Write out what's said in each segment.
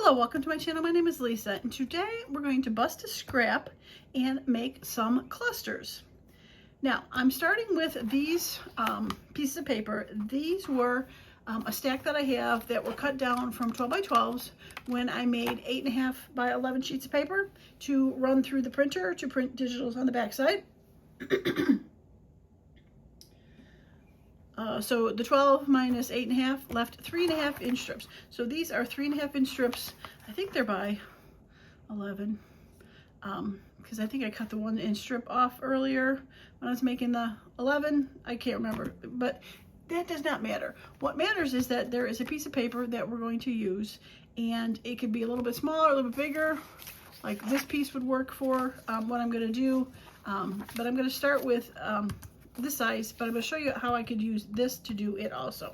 Hello, welcome to my channel. My name is Lisa, and today we're going to bust a scrap and make some clusters. Now, I'm starting with these pieces of paper. These were a stack that I have that were cut down from 12 by 12s when I made 8.5 by 11 sheets of paper to run through the printer to print digitals on the back side. So the 12 minus 8.5 left 3.5 inch strips. So these are 3.5 inch strips. I think they're by 11, because I think I cut the 1 inch strip off earlier when I was making the 11. I can't remember, but that does not matter. What matters is that there is a piece of paper that we're going to use, and it could be a little bit smaller, a little bit bigger. Like this piece would work for what I'm going to do, but I'm going to start with this size, but I'm going to show you how I could use this to do it also.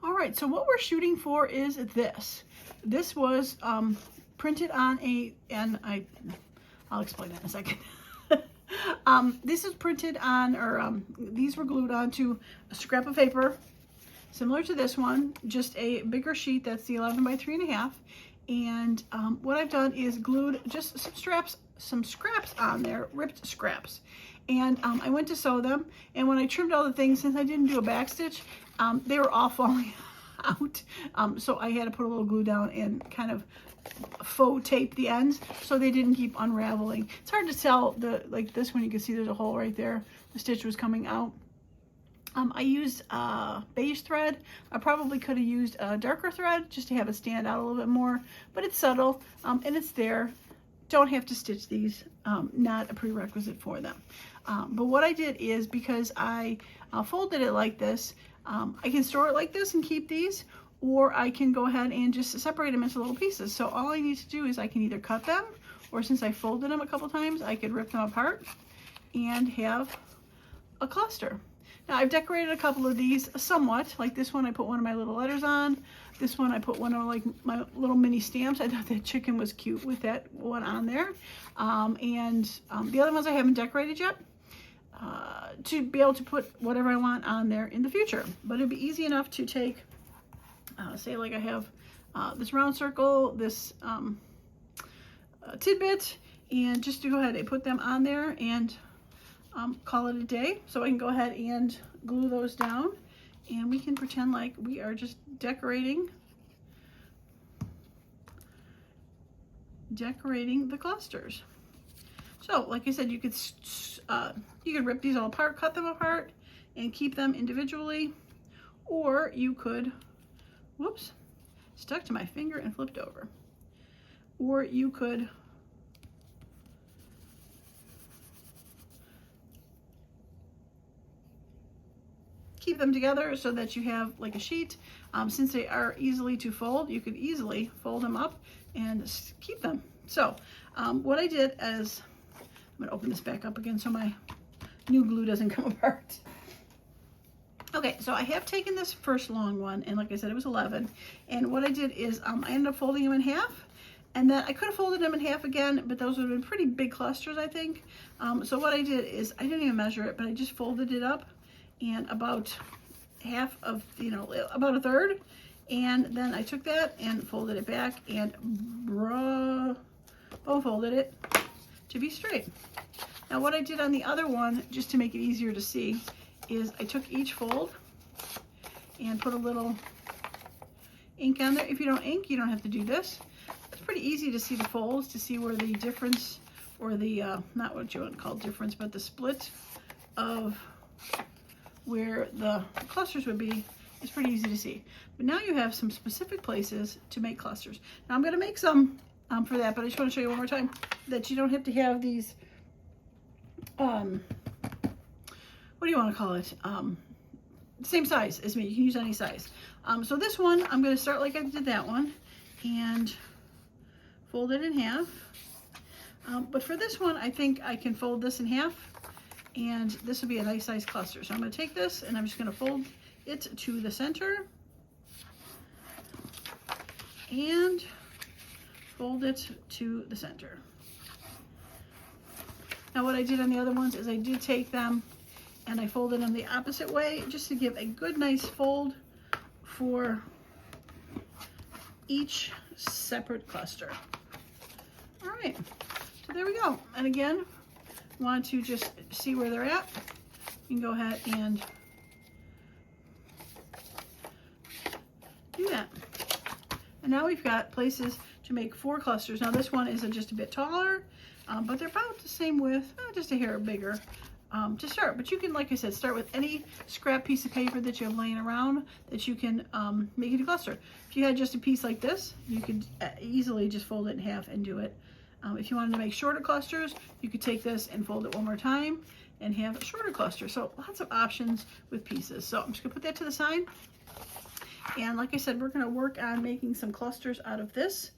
All right, so what we're shooting for is this. This was printed on I'll explain that in a second. This is printed on, or these were glued onto a scrap of paper, similar to this one, just a bigger sheet. That's the 11 by 3.5. And what I've done is glued just some scraps on there, ripped scraps. And I went to sew them, and when I trimmed all the things, since I didn't do a back stitch, they were all falling out. So I had to put a little glue down and kind of faux tape the ends so they didn't keep unraveling. It's hard to tell, like this one, you can see there's a hole right there. The stitch was coming out. I used beige thread. I probably could have used a darker thread just to have it stand out a little bit more, but it's subtle and it's there. Don't have to stitch these, not a prerequisite for them. But what I did is, because I folded it like this, I can store it like this and keep these, or I can go ahead and just separate them into little pieces. So all I need to do is I can either cut them, or since I folded them a couple times, I could rip them apart and have a cluster. Now I've decorated a couple of these somewhat. Like this one, I put one of my little letters on. This one, I put one of like my little mini stamps. I thought that chicken was cute with that one on there. The other ones I haven't decorated yet, to be able to put whatever I want on there in the future. But it'd be easy enough to take, say like I have this round circle, this tidbit, and just to go ahead and put them on there and call it a day. So I can go ahead and glue those down, and we can pretend like we are just decorating the clusters. So like I said, you could rip these all apart, cut them apart, and keep them individually, or you could, whoops, stuck to my finger and flipped over, or you could keep them together so that you have like a sheet. Since they are easily to fold, you could easily fold them up and keep them. So what I did is, I'm gonna open this back up again so my new glue doesn't come apart. Okay, so I have taken this first long one, and like I said, it was 11. And what I did is I ended up folding them in half. And then I could have folded them in half again, but those would have been pretty big clusters, I think. So what I did is, I didn't even measure it, but I just folded it up, and about half of, about a third, and then I took that and folded it back and folded it to be straight. Now what I did on the other one, just to make it easier to see, is I took each fold and put a little ink on there. If you don't ink, you don't have to do this. It's pretty easy to see the folds, to see where the difference, or the not what you want to call difference, but the split of where the clusters would be is pretty easy to see. But now you have some specific places to make clusters. Now I'm going to make some for that, but I just want to show you one more time that you don't have to have these, what do you want to call it? Same size as me. You can use any size. So this one, I'm going to start like I did that one and fold it in half. But for this one, I think I can fold this in half, and this will be a nice size cluster. So I'm going to take this and I'm just going to fold it to the center and fold it to the center. Now what I did on the other ones is I did take them and I folded them the opposite way, just to give a good nice fold for each separate cluster. All right, so there we go. And again, want to just see where they're at, you can go ahead and do that. And now we've got places to make 4 clusters. Now this one is just a bit taller, but they're about the same width, just a hair bigger to start. But you can, like I said, start with any scrap piece of paper that you have laying around that you can make it a cluster. If you had just a piece like this, you could easily just fold it in half and do it. If you wanted to make shorter clusters, you could take this and fold it one more time and have a shorter cluster. So lots of options with pieces. So I'm just gonna put that to the side. And like I said, we're gonna work on making some clusters out of this.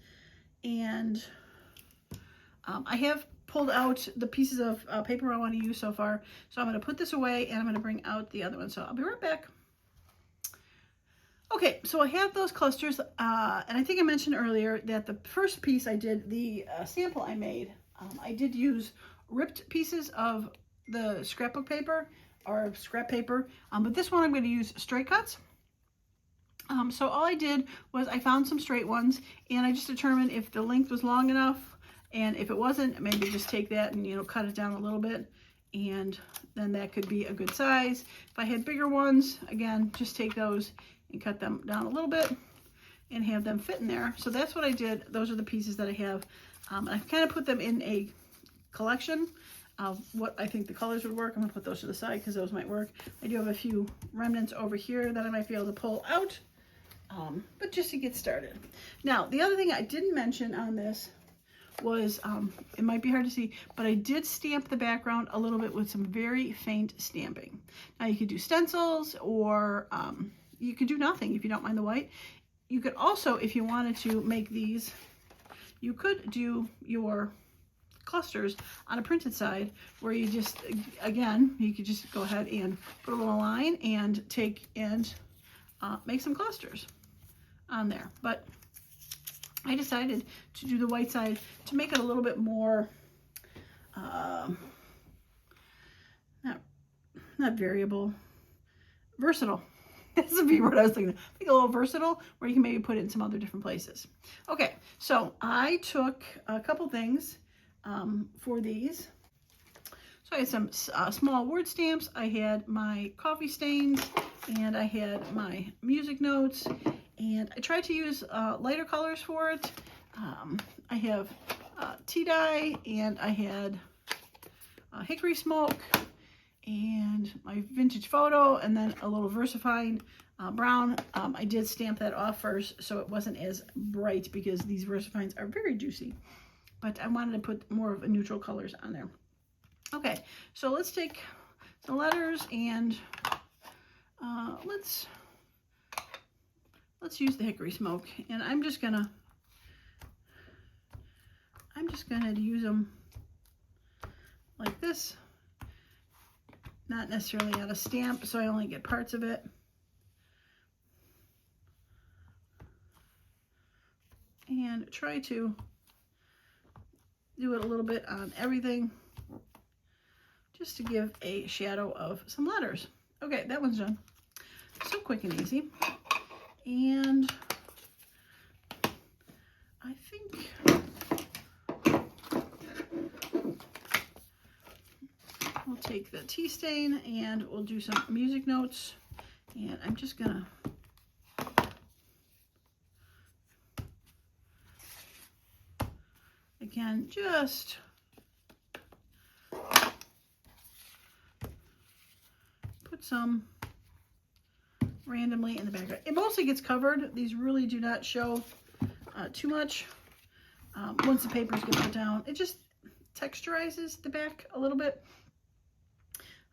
And I have pulled out the pieces of paper I want to use so far. So I'm gonna put this away and I'm gonna bring out the other one. So I'll be right back. Okay, so I have those clusters, and I think I mentioned earlier that the first piece I did, the sample I made, I did use ripped pieces of the scrapbook paper or scrap paper, but this one I'm going to use straight cuts. So all I did was I found some straight ones, and I just determined if the length was long enough, and if it wasn't, maybe just take that and, you know, cut it down a little bit, and then that could be a good size. If I had bigger ones, again, just take those and cut them down a little bit and have them fit in there. So that's what I did. Those are the pieces that I have. I've kind of put them in a collection of what I think the colors would work. I'm gonna put those to the side because those might work. I do have a few remnants over here that I might be able to pull out, but just to get started. Now, the other thing I didn't mention on this was, it might be hard to see, but I did stamp the background a little bit with some very faint stamping. Now you could do stencils, or you could do nothing if you don't mind the white. You could also, if you wanted to make these, you could do your clusters on a printed side where you just, again, you could just go ahead and put a little line and take and make some clusters on there. But I decided to do the white side to make it a little bit more, not variable, versatile. That's the B word I was thinking. Make it a little versatile where you can maybe put it in some other different places. Okay, so I took a couple things for these. So I had some small word stamps. I had my coffee stains, and I had my music notes, and I tried to use lighter colors for it. I have tea dye, and I had hickory smoke, and my vintage photo, and then a little VersaFine brown. I did stamp that off first so it wasn't as bright because these VersaFines are very juicy, but I wanted to put more of a neutral colors on there. Okay, so let's take some letters and let's use the hickory smoke, and I'm just gonna use them like this. Not necessarily out of stamp, so I only get parts of it. And try to do it a little bit on everything, just to give a shadow of some letters. Okay, that one's done. So quick and easy. And I think we'll take the tea stain and we'll do some music notes. And I'm just gonna again just put some randomly in the background. It mostly gets covered. These really do not show too much. Once the papers get put down, it just texturizes the back a little bit.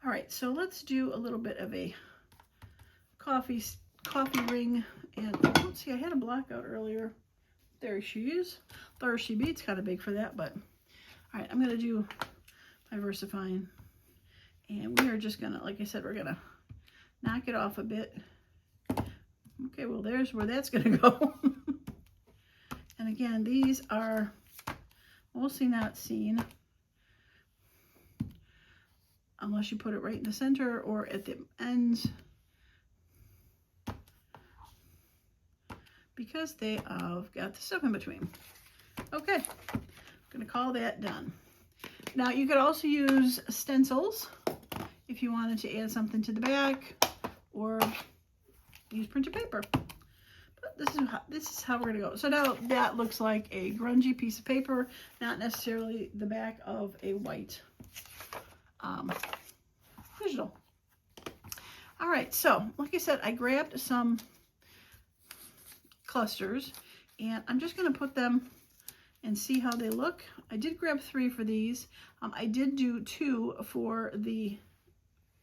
All right, so let's do a little bit of a coffee ring. And let's see, I had a block out earlier. There she is. There she be. It's kind of big for that, but all right, I'm gonna do my VersaFine, and we are just gonna, like I said, we're gonna knock it off a bit. Okay, well, there's where that's gonna go. And again, these are mostly not seen unless you put it right in the center or at the ends. because they have got the stuff in between. Okay, I'm gonna call that done. Now you could also use stencils if you wanted to add something to the back, or use printer paper. But this is how we're gonna go. So now that looks like a grungy piece of paper, not necessarily the back of a white digital. All right, so like I said, I grabbed some clusters and I'm just gonna put them and see how they look. I did grab 3 for these. I did do 2 for the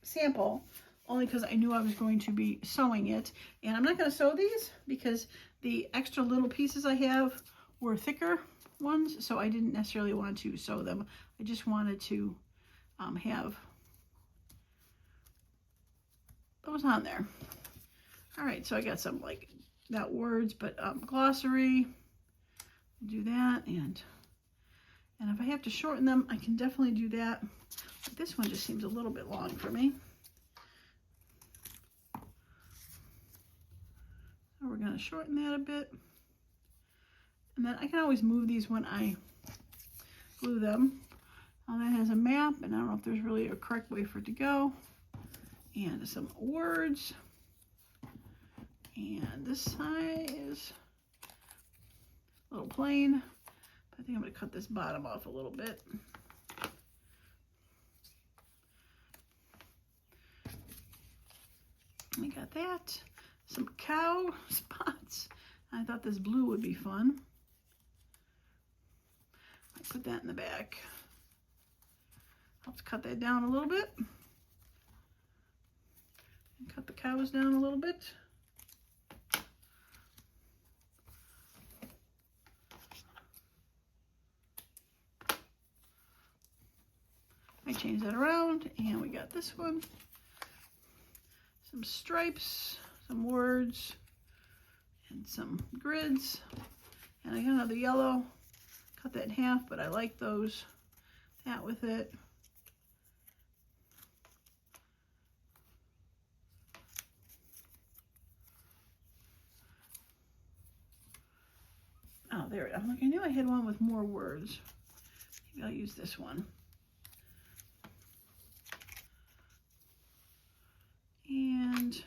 sample, only because I knew I was going to be sewing it. And I'm not going to sew these because the extra little pieces I have were thicker ones, so I didn't necessarily want to sew them. I just wanted to have those on there. All right, so I got some like that words, but glossary. Do that, and if I have to shorten them, I can definitely do that. But this one just seems a little bit long for me. So we're going to shorten that a bit. And then I can always move these when I glue them. Now that has a map, and I don't know if there's really a correct way for it to go. And some words. And this side is a little plain. I think I'm going to cut this bottom off a little bit. We got that. Some cow spots. I thought this blue would be fun. I put that in the back. Helps cut that down a little bit. And cut the cows down a little bit. I change that around, and we got this one. Some stripes, some words, and some grids. And I got another yellow. Cut that in half, but I like those. That with it. Oh, there it is. I'm like, I knew I had one with more words. Maybe I'll use this one. And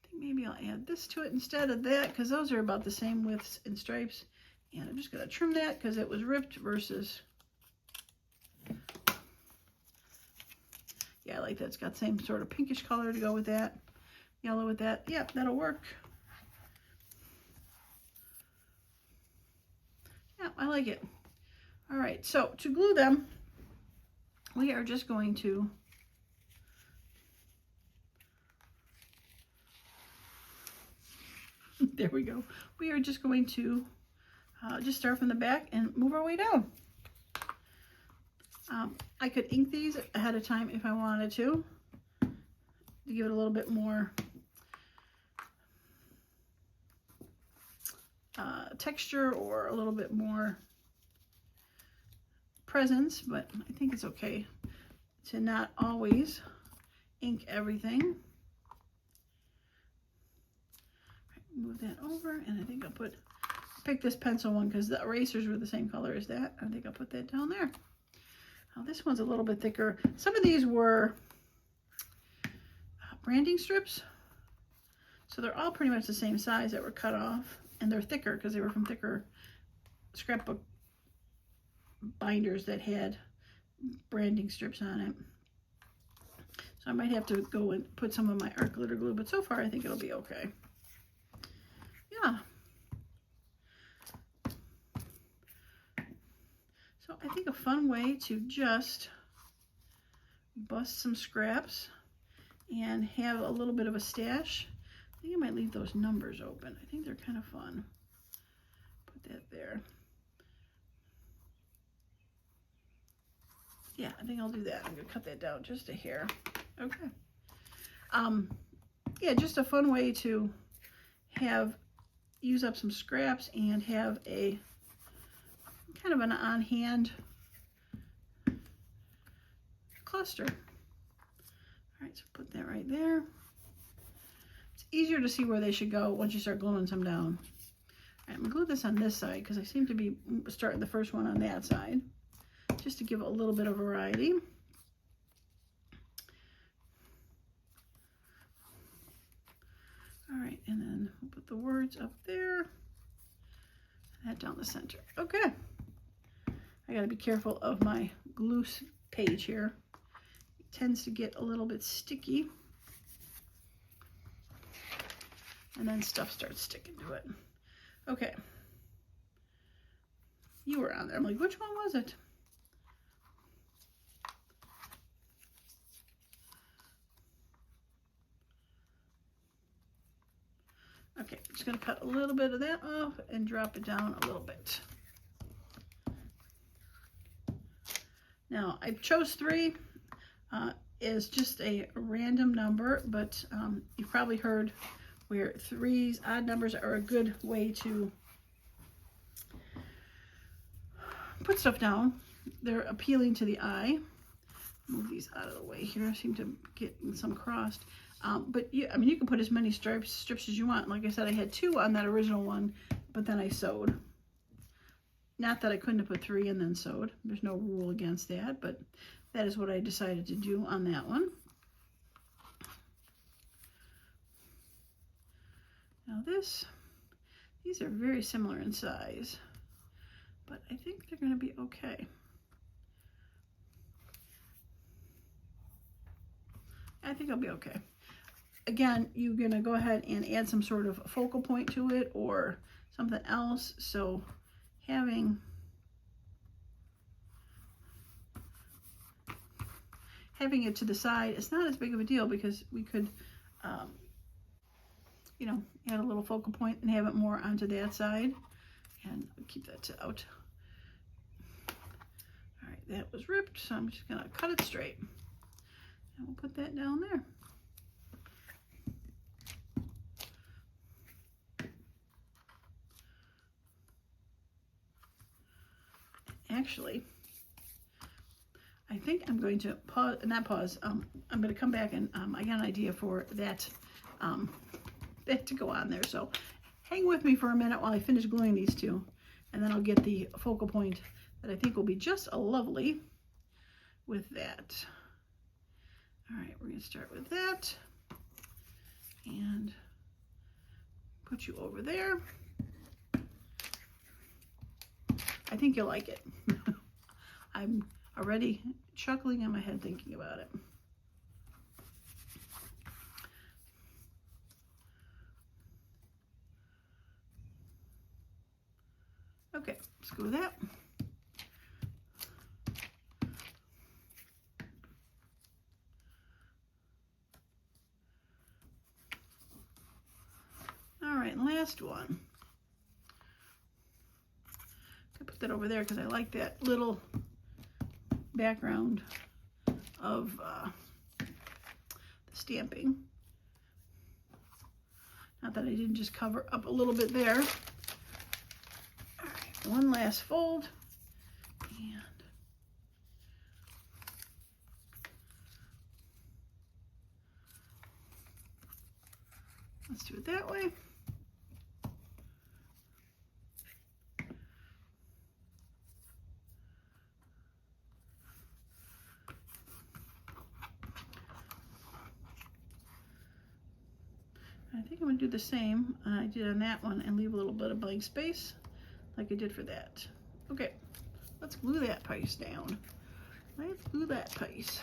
I think maybe I'll add this to it instead of that, because those are about the same widths and stripes. And I'm just going to trim that because it was ripped versus, yeah, I like that. It's got the same sort of pinkish color to go with that. Yellow with that. Yep, that'll work. Yeah, I like it. All right, so to glue them, we are just going to there we go. We are just going to just start from the back and move our way down. I could ink these ahead of time if I wanted to give it a little bit more texture or a little bit more presence, but I think it's okay to not always ink everything. Move that over, and I think I'll pick this pencil one because the erasers were the same color as that. I think I'll put that down there. Now this one's a little bit thicker. Some of these were branding strips, so they're all pretty much the same size that were cut off, and they're thicker because they were from thicker scrapbook binders that had branding strips on it. So I might have to go and put some of my art glitter glue, but so far I think it'll be okay. Yeah. So I think a fun way to just bust some scraps and have a little bit of a stash. I think I might leave those numbers open. I think they're kind of fun. Put that there. Yeah, I think I'll do that. I'm gonna cut that down just a hair. Okay. Yeah, just a fun way to use up some scraps and have a kind of an on-hand cluster. All right, so put that right there. It's easier to see where they should go once you start gluing some down. I'm going to glue this on this side because I seem to be starting the first one on that side, just to give it a little bit of variety. All right, and then we'll put the words up there, that down the center. Okay, I got to be careful of my glue page here. It tends to get a little bit sticky, and then stuff starts sticking to it. Okay, you were on there. I'm like, which one was it? Okay, I'm just going to cut a little bit of that off and drop it down a little bit. Now, I chose 3 as just a random number, but you've probably heard where 3's odd numbers are a good way to put stuff down. They're appealing to the eye. Move these out of the way here. I seem to get some crossed. But yeah, I mean, you can put as many strips as you want. Like I said, I had 2 on that original one, but then I sewed. Not that I couldn't have put 3 and then sewed. There's no rule against that, but that is what I decided to do on that one. Now these are very similar in size, but I think they're going to be okay. I think I'll be okay. Again, you're going to go ahead and add some sort of focal point to it or something else. So having it to the side, it's not as big of a deal because we could, you know, add a little focal point and have it more onto that side. And keep that out. All right, that was ripped, so I'm just going to cut it straight. And we'll put that down there. Actually, I think I'm going to pause, not pause, I'm going to come back and I got an idea for that, that to go on there. So hang with me for a minute while I finish gluing these 2, and then I'll get the focal point that I think will be just a lovely with that. All right, we're going to start with that and put you over there. I think you'll like it. I'm already chuckling in my head thinking about it. Okay, let's go with that. All right, last one. I put that over there because I like that little background of the stamping. Not that I didn't just cover up a little bit there. All right, one last fold. And let's do it that way. I think I'm going to do the same I did on that one and leave a little bit of blank space like I did for that. Okay, let's glue that piece down. Let's glue that piece.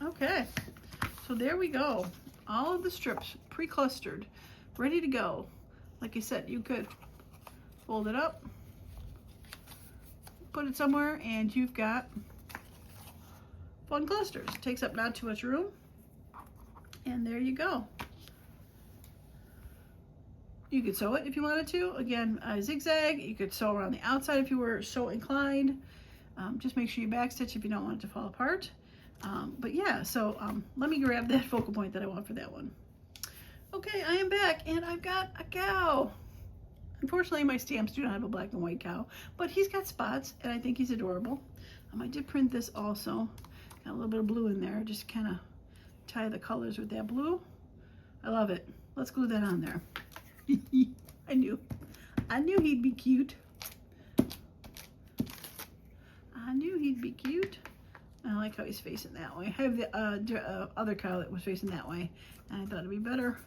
Okay, so there we go. All of the strips pre-clustered, ready to go. Like I said, you could fold it up, put it somewhere, and you've got fun clusters. It takes up not too much room, and there you go. You could sew it if you wanted to. Again, zigzag. You could sew around the outside if you were so inclined. Just make sure you backstitch if you don't want it to fall apart. But yeah, so let me grab that focal point that I want for that one. Okay, I am back, and I've got a cow. Unfortunately, my stamps do not have a black and white cow, but he's got spots, and I think he's adorable. I did print this also. Got a little bit of blue in there, just kind of tie the colors with that blue. I love it. Let's glue that on there. I knew he'd be cute. I knew he'd be cute. I like how he's facing that way. I have the other cow that was facing that way, and I thought it'd be better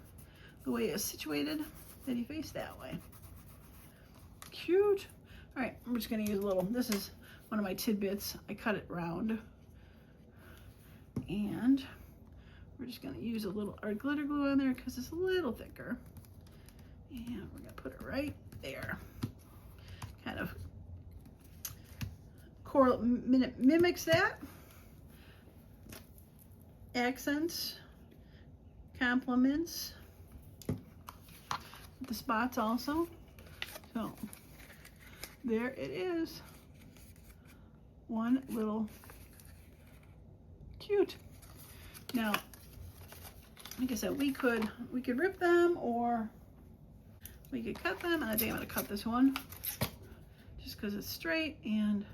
the way it's situated that he faced that way. Cute. All right, I'm just gonna use a little, this is one of my tidbits. I cut it round, and we're just gonna use a little art glitter glue on there because it's a little thicker, and we're gonna put it right there. Kind of mimics that. Accents, complements the spots also. So there it is. One little cute. Now, like I said, we could rip them or we could cut them, and I think I'm gonna cut this one just because it's straight and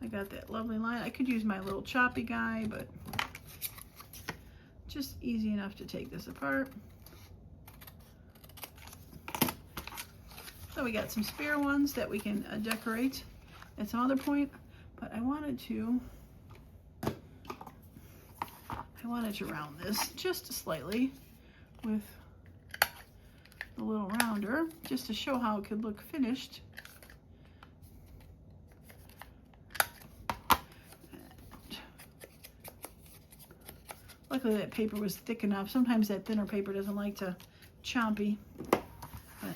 I got that lovely line. I could use my little choppy guy, but just easy enough to take this apart. So we got some spare ones that we can decorate at some other point, but I wanted to round this just slightly with the little rounder, just to show how it could look finished. Luckily that paper was thick enough. Sometimes that thinner paper doesn't like to chompy. But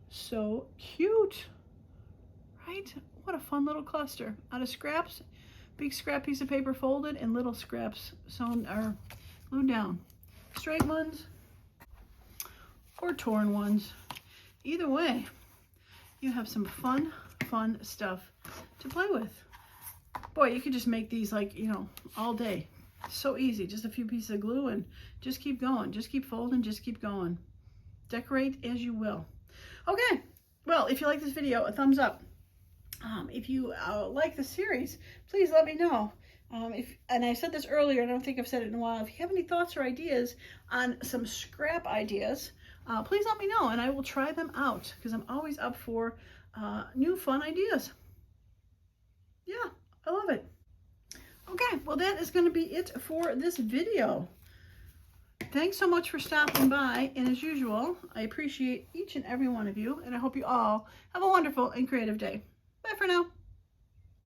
so cute, right? What a fun little cluster out of scraps. Big scrap piece of paper folded and little scraps sewn or glued down. Straight ones or torn ones. Either way, you have some fun stuff to play with. Boy, you could just make these like, you know, all day. So easy. Just a few pieces of glue and just keep going. Just keep folding. Just keep going. Decorate as you will. Okay. Well, if you like this video, a thumbs up. If you like the series, please let me know. And I said this earlier, I don't think I've said it in a while. If you have any thoughts or ideas on some scrap ideas, please let me know and I will try them out because I'm always up for new fun ideas. Yeah, I love it. Okay, well that is going to be it for this video. Thanks so much for stopping by, and as usual, I appreciate each and every one of you, and I hope you all have a wonderful and creative day. Bye for now.